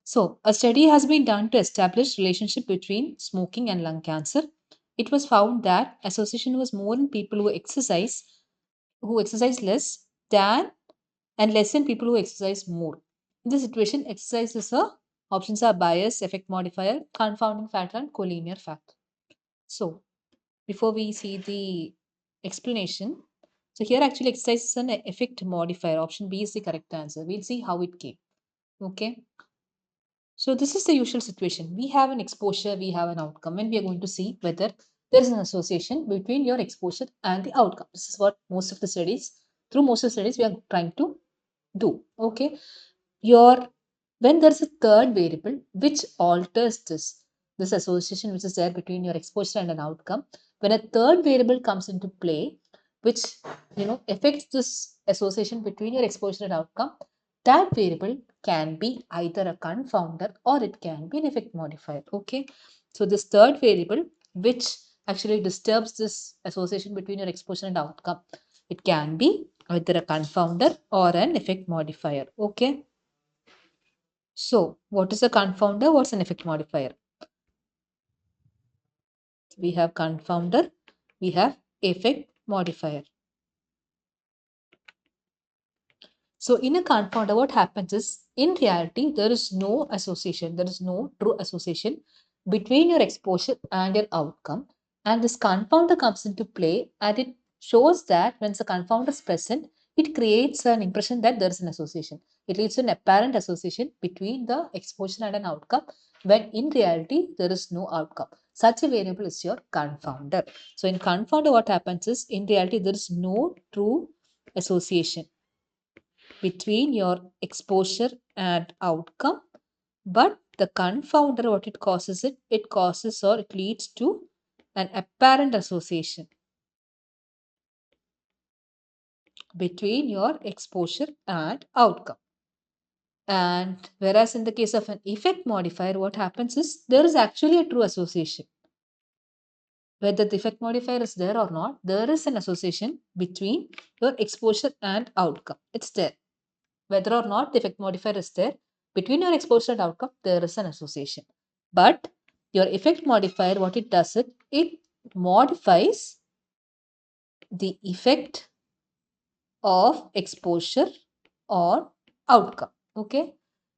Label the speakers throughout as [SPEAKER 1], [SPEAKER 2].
[SPEAKER 1] So, a study has been done to establish relationship between smoking and lung cancer. It was found that association was more in people who exercise less than and less in people who exercise more. In this situation, exercise is a options are bias, effect modifier, confounding factor, and collinear factor. So, before we see the explanation, so here actually exercise is an effect modifier. Option B is the correct answer. We'll see how it came. Okay. So this is the usual situation. We have an exposure, we have an outcome, and we are going to see whether there is an association between your exposure and the outcome. This is what through most of the studies, we are trying to do. Okay. Your when there's a third variable which alters this association which is there between your exposure and an outcome, when a third variable comes into play, which affects this association between your exposure and outcome, that variable can be either a confounder or it can be an effect modifier. Okay, so this third variable which actually disturbs this association between your exposure and outcome, it can be either a confounder or an effect modifier. Okay, so what is a confounder? What's an effect modifier? We have confounder, we have effect modifier. So in a confounder, what happens is, in reality, there is no association, there is no true association between your exposure and your outcome. And this confounder comes into play and it shows that when the confounder is present, it creates an impression that there is an association. It leads to an apparent association between the exposure and an outcome, when in reality, there is no outcome. Such a variable is your confounder. So in confounder, what happens is, in reality, there is no true association between your exposure and outcome, but the confounder, what it causes, it causes or it leads to an apparent association between your exposure and outcome. And whereas in the case of an effect modifier, what happens is there is actually a true association. Whether the effect modifier is there or not, there is an association between your exposure and outcome. It's there. Whether or not the effect modifier is there, between your exposure and outcome, there is an association. But your effect modifier, what it does, it modifies the effect of exposure or outcome. Okay.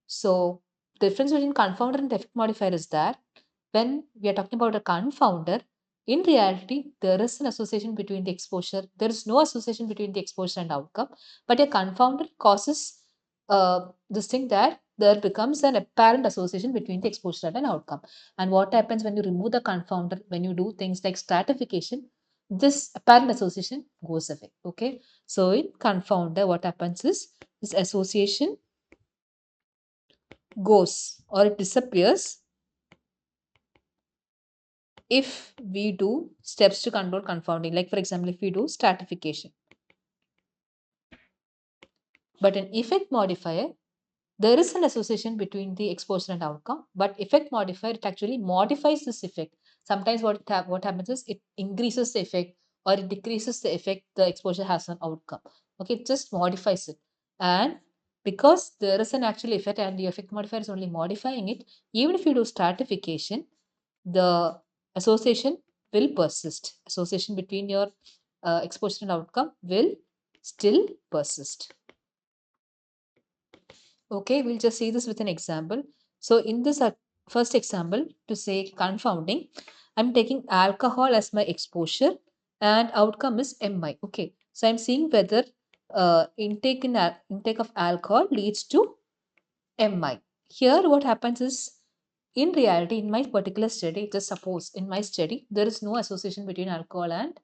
[SPEAKER 1] So the difference between confounder and effect modifier is that when we are talking about a confounder, in reality, there is an association between the exposure. There is no association between the exposure and outcome, but a confounder causes this thing that there becomes an apparent association between the exposure and an outcome. And what happens when you remove the confounder, when you do things like stratification, this apparent association goes away. Okay. So in confounder, what happens is this association goes or it disappears if we do steps to control confounding. Like for example, if we do stratification. But in effect modifier, there is an association between the exposure and outcome, but effect modifier, it actually modifies this effect. Sometimes what happens is it increases the effect or it decreases the effect the exposure has on outcome. Okay, it just modifies it. And because there is an actual effect and the effect modifier is only modifying it, even if you do stratification, the association will persist. Association between your exposure and outcome will still persist. Okay, we'll just see this with an example. So in this first example, to say confounding, I'm taking alcohol as my exposure and outcome is MI. Okay, so I'm seeing whether intake of alcohol leads to MI. Here what happens is, in reality, in my particular study, just suppose in my study, there is no association between alcohol and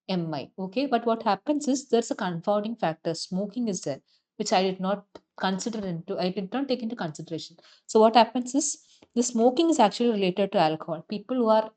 [SPEAKER 1] MI. Okay, but what happens is there's a confounding factor. Smoking is there, which I did not take into consideration. So what happens is the smoking is actually related to alcohol. People who are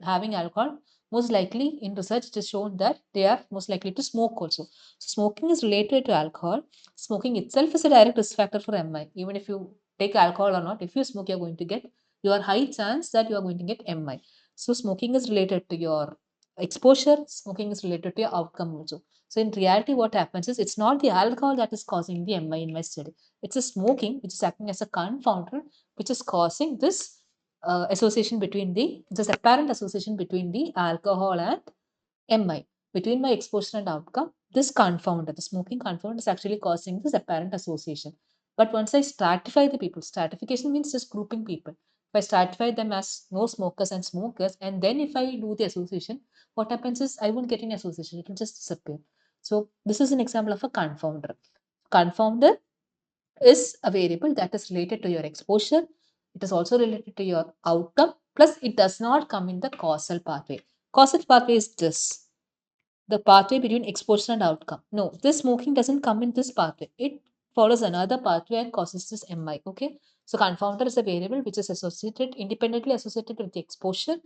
[SPEAKER 1] having alcohol, most likely in research it is shown that they are most likely to smoke also. So smoking is related to alcohol. Smoking itself is a direct risk factor for MI. Even if you take alcohol or not, if you smoke, you're going to get, you are high chance that you are going to get MI. So smoking is related to your exposure, smoking is related to your outcome also. So in reality, what happens is it's not the alcohol that is causing the MI in my study. It's a smoking which is acting as a confounder, which is causing this association between this apparent association between the alcohol and MI. Between my exposure and outcome, this confounder, the smoking confounder, is actually causing this apparent association. But once I stratify the people, stratification means just grouping people. If I stratify them as no smokers and smokers, and then if I do the association, what happens is I won't get any association, it will just disappear. So this is an example of a confounder. Confounder is a variable that is related to your exposure. It is also related to your outcome. Plus, it does not come in the causal pathway. Causal pathway is this, the pathway between exposure and outcome. No, this smoking doesn't come in this pathway. It follows another pathway and causes this MI. Okay. So confounder is a variable which is associated, independently associated with the exposure,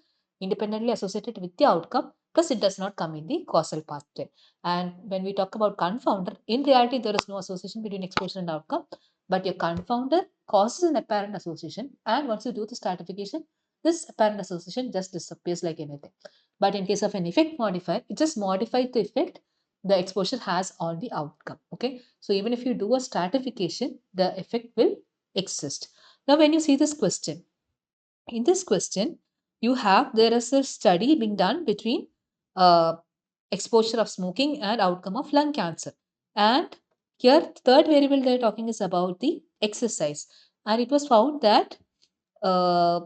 [SPEAKER 1] independently associated with the outcome, plus it does not come in the causal pathway. And when we talk about confounder, in reality, there is no association between exposure and outcome, but your confounder causes an apparent association. And once you do the stratification, this apparent association just disappears like anything. But in case of an effect modifier, it just modifies the effect the exposure has on the outcome. Okay. So even if you do a stratification, the effect will exist. Now, when you see this question, in this question, there is a study being done between uh, exposure of smoking and outcome of lung cancer. And here, third variable they're talking is about the exercise. And it was found that uh,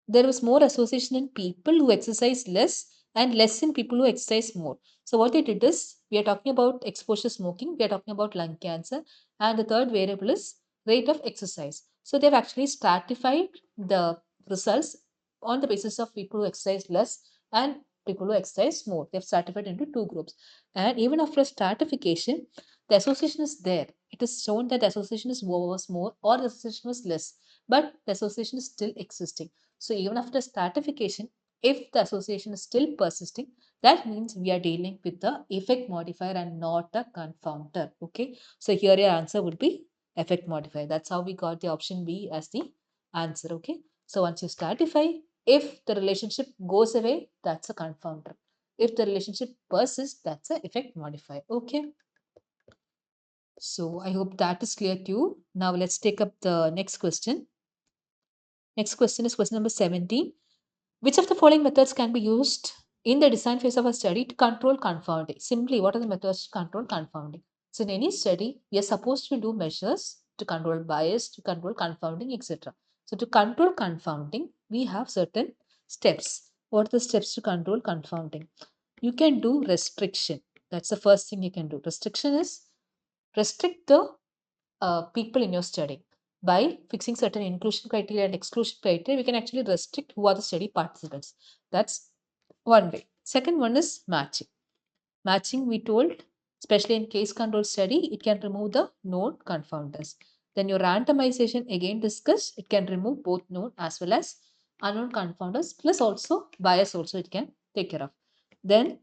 [SPEAKER 1] there was more association in people who exercise less and less in people who exercise more. So what they did is, we are talking about exposure smoking, we are talking about lung cancer, and the third variable is rate of exercise. So they've actually stratified the results on the basis of people who exercise less and people who exercise more. They've stratified into two groups. And even after stratification, the association is there. It is shown that the association was more or the association was less, but the association is still existing. So even after stratification, if the association is still persisting, that means we are dealing with the effect modifier and not a confounder. Okay. So here your answer would be effect modifier. That's how we got the option B as the answer. Okay. So once you stratify, if the relationship goes away, that's a confounder. If the relationship persists, that's a effect modifier. Okay. So I hope that is clear to you. Now let's take up the next question. Next question is question number 17. Which of the following methods can be used in the design phase of a study to control confounding? Simply, what are the methods to control confounding? So, in any study, we are supposed to do measures to control bias, to control confounding, etc. So, to control confounding, we have certain steps. What are the steps to control confounding? You can do restriction. That's the first thing you can do. Restriction is restrict the people in your study. By fixing certain inclusion criteria and exclusion criteria, we can actually restrict who are the study participants. That's one way. Second one is matching. Matching, we told, especially in case control study, it can remove the known confounders. Then your randomization, again discussed, it can remove both known as well as unknown confounders, plus also bias also it can take care of. Then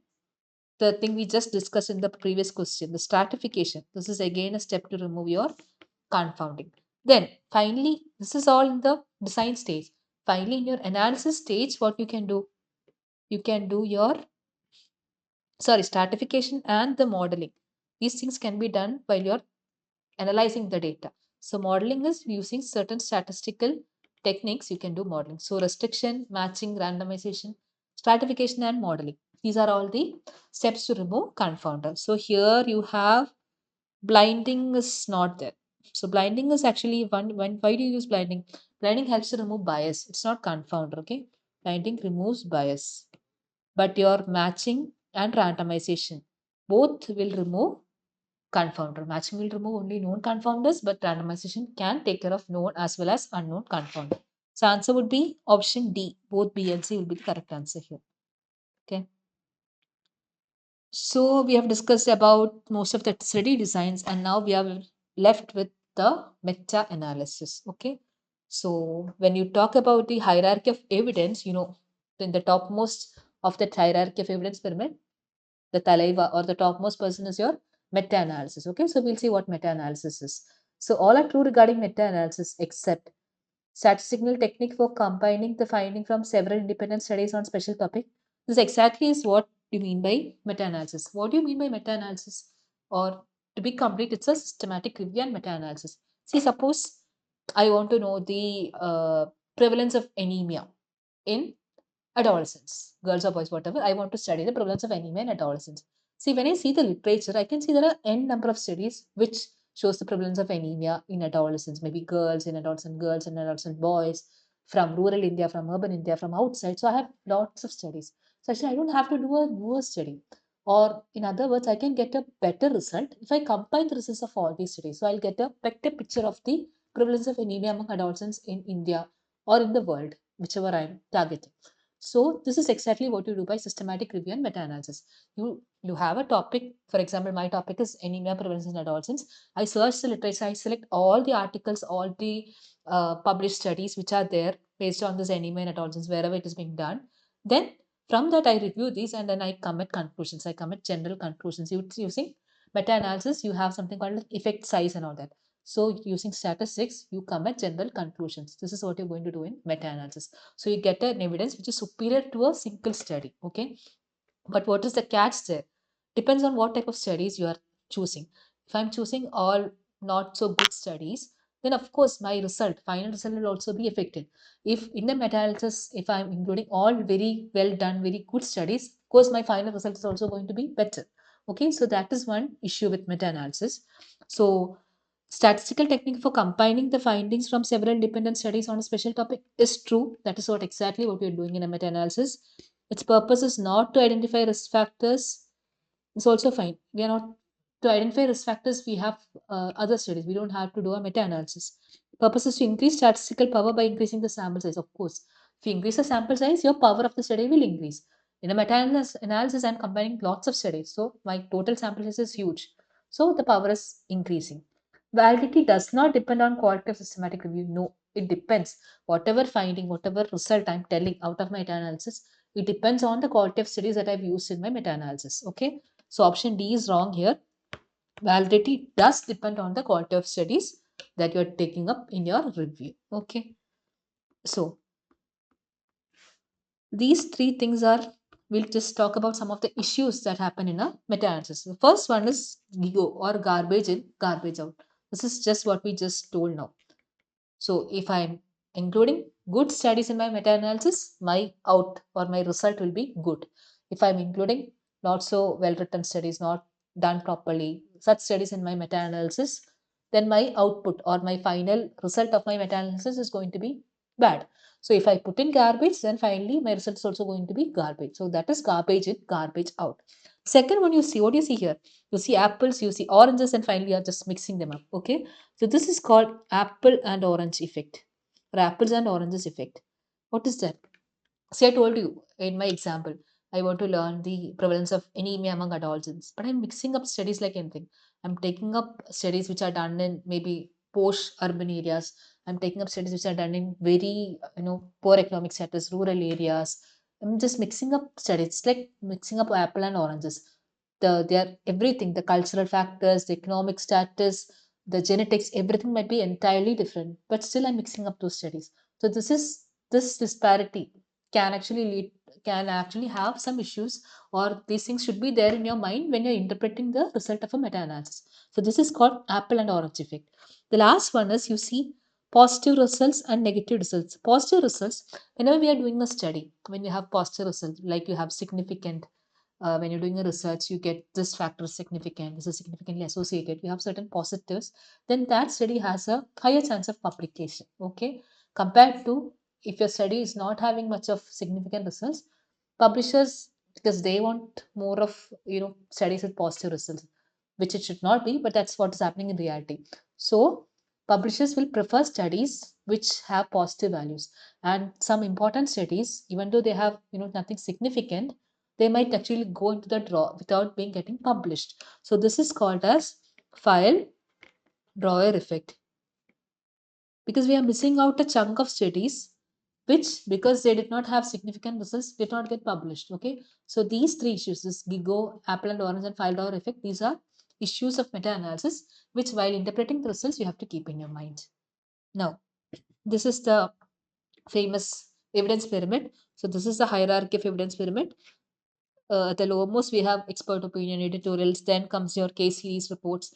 [SPEAKER 1] the thing we just discussed in the previous question, the stratification. This is again a step to remove your confounding. Then finally, this is all in the design stage. Finally, in your analysis stage, what you can do? You can do your stratification and the modeling. These things can be done while you're analyzing the data. So modeling is using certain statistical techniques you can do modeling. So restriction, matching, randomization, stratification and modeling. These are all the steps to remove confounder. So here you have blinding is not there. So blinding is actually why do you use blinding? Blinding helps to remove bias. It's not confounder, okay? Blinding removes bias. But your matching and randomization both will remove confounder. Matching will remove only known confounders, but randomization can take care of known as well as unknown confounder. So answer would be option D. Both B and C will be the correct answer here. Okay. So we have discussed about most of the study designs, and now we are left with the meta-analysis. Okay. So when you talk about the hierarchy of evidence, in the topmost of the hierarchy of evidence pyramid, the Talaiva or the topmost person is your meta-analysis. Okay, so we'll see what meta-analysis is. So all are true regarding meta-analysis except statistical technique for combining the finding from several independent studies on special topic. This exactly is what you mean by meta-analysis. What do you mean by meta-analysis? Or to be complete, it's a systematic review and meta-analysis. See, suppose I want to know the prevalence of anemia in adolescents, girls or boys, whatever. I want to study the prevalence of anemia in adolescents. See, when I see the literature, I can see there are n number of studies which shows the prevalence of anemia in adolescents, maybe girls and adolescent boys, from rural India, from urban India, from outside. So I have lots of studies. So actually, I don't have to do a newer study. Or in other words, I can get a better result if I combine the results of all these studies. So I'll get a better picture of the prevalence of anemia among adolescents in India or in the world, whichever I'm targeting. So this is exactly what you do by systematic review and meta-analysis. You have a topic. For example, my topic is anemia prevalence in adolescents. I search the literature. I select all the articles, all the published studies which are there based on this anemia in adolescents, wherever it is being done. Then from that, I review these and then I commit conclusions. I commit general conclusions. Using meta-analysis, you have something called effect size and all that. So using statistics, you come at general conclusions. This is what you're going to do in meta-analysis. So you get an evidence which is superior to a single study. Okay. But what is the catch there? Depends on what type of studies you are choosing. If I'm choosing all not so good studies, then of course my final result will also be affected. If in the meta-analysis, if I'm including all very well done, very good studies, of course my final result is also going to be better. Okay, so that is one issue with meta-analysis. So statistical technique for combining the findings from several independent studies on a special topic is true. That is what exactly what we're doing in a meta-analysis. Its purpose is not to identify risk factors. It's also fine. We are not to identify risk factors. We have other studies. We don't have to do a meta-analysis. Purpose is to increase statistical power by increasing the sample size. Of course, if you increase the sample size, your power of the study will increase. In a meta-analysis, I'm combining lots of studies, so my total sample size is huge. So the power is increasing. Validity does not depend on quality of systematic review. No, it depends. Whatever finding, whatever result I'm telling out of my meta-analysis, it depends on the quality of studies that I've used in my meta-analysis. Okay. So option D is wrong here. Validity does depend on the quality of studies that you're taking up in your review. Okay. So these three things are, we'll just talk about some of the issues that happen in a meta-analysis. The first one is GIGO or garbage in, garbage out. This is just what we just told now. So if I'm including good studies in my meta-analysis, my out or my result will be good. If I'm including not so well-written studies, not done properly, such studies in my meta-analysis, then my output or my final result of my meta-analysis is going to be bad. So if I put in garbage, then finally my result is also going to be garbage. So that is garbage in, garbage out. Second one, you see, what do you see here? You see apples, you see oranges, and finally you're just mixing them up. Okay. So this is called apple and orange effect or apples and oranges effect. What is that? See, I told you in my example, I want to learn the prevalence of anemia among adolescents, but I'm mixing up studies like anything. I'm taking up studies which are done in maybe posh urban areas. I'm taking up studies which are done in very, poor economic status, rural areas. I'm just mixing up studies. It's like mixing up apple and oranges. They are everything, the cultural factors, the economic status, the genetics, everything might be entirely different, but still I'm mixing up those studies. So this disparity can actually lead, can actually have some issues, or these things should be there in your mind when you're interpreting the result of a meta-analysis. So this is called apple and orange effect. The last one is, you see, positive results and negative results. Positive results, whenever we are doing a study, when you have positive results, like you have significant, when you're doing a research, you get this factor is significant, this is significantly associated, you have certain positives, then that study has a higher chance of publication. Okay, compared to if your study is not having much of significant results, publishers, because they want more of studies with positive results, which it should not be, but that's what is happening in reality. So publishers will prefer studies which have positive values, and some important studies, even though they have nothing significant, they might actually go into the draw without being getting published. So this is called as file drawer effect, because we are missing out a chunk of studies which, because they did not have significant results, did not get published. Okay, so these three issues, this gigo, apple and orange, and file drawer effect, these are issues of meta-analysis which, while interpreting the results, you have to keep in your mind. Now, this is the famous evidence pyramid. So this is the hierarchy of evidence pyramid. At the lowermost, we have expert opinion editorials. Then comes your case series reports.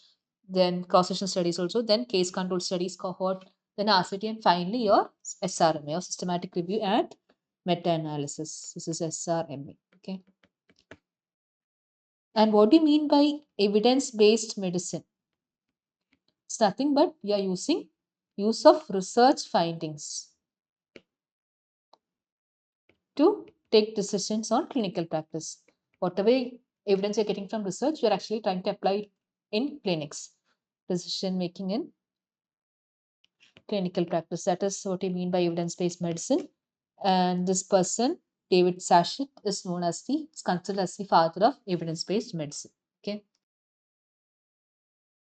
[SPEAKER 1] Then cross-section studies also. Then case control studies cohort. Then RCT, and finally your SRMA, or systematic review and meta-analysis. This is SRMA. Okay. And what do you mean by evidence-based medicine? It's nothing but you are using use of research findings to take decisions on clinical practice. Whatever evidence you're getting from research, you're actually trying to apply it in clinics. Decision making in clinical practice. That is what I mean by evidence-based medicine. And this person, David Sachet, is known as is considered as the father of evidence-based medicine.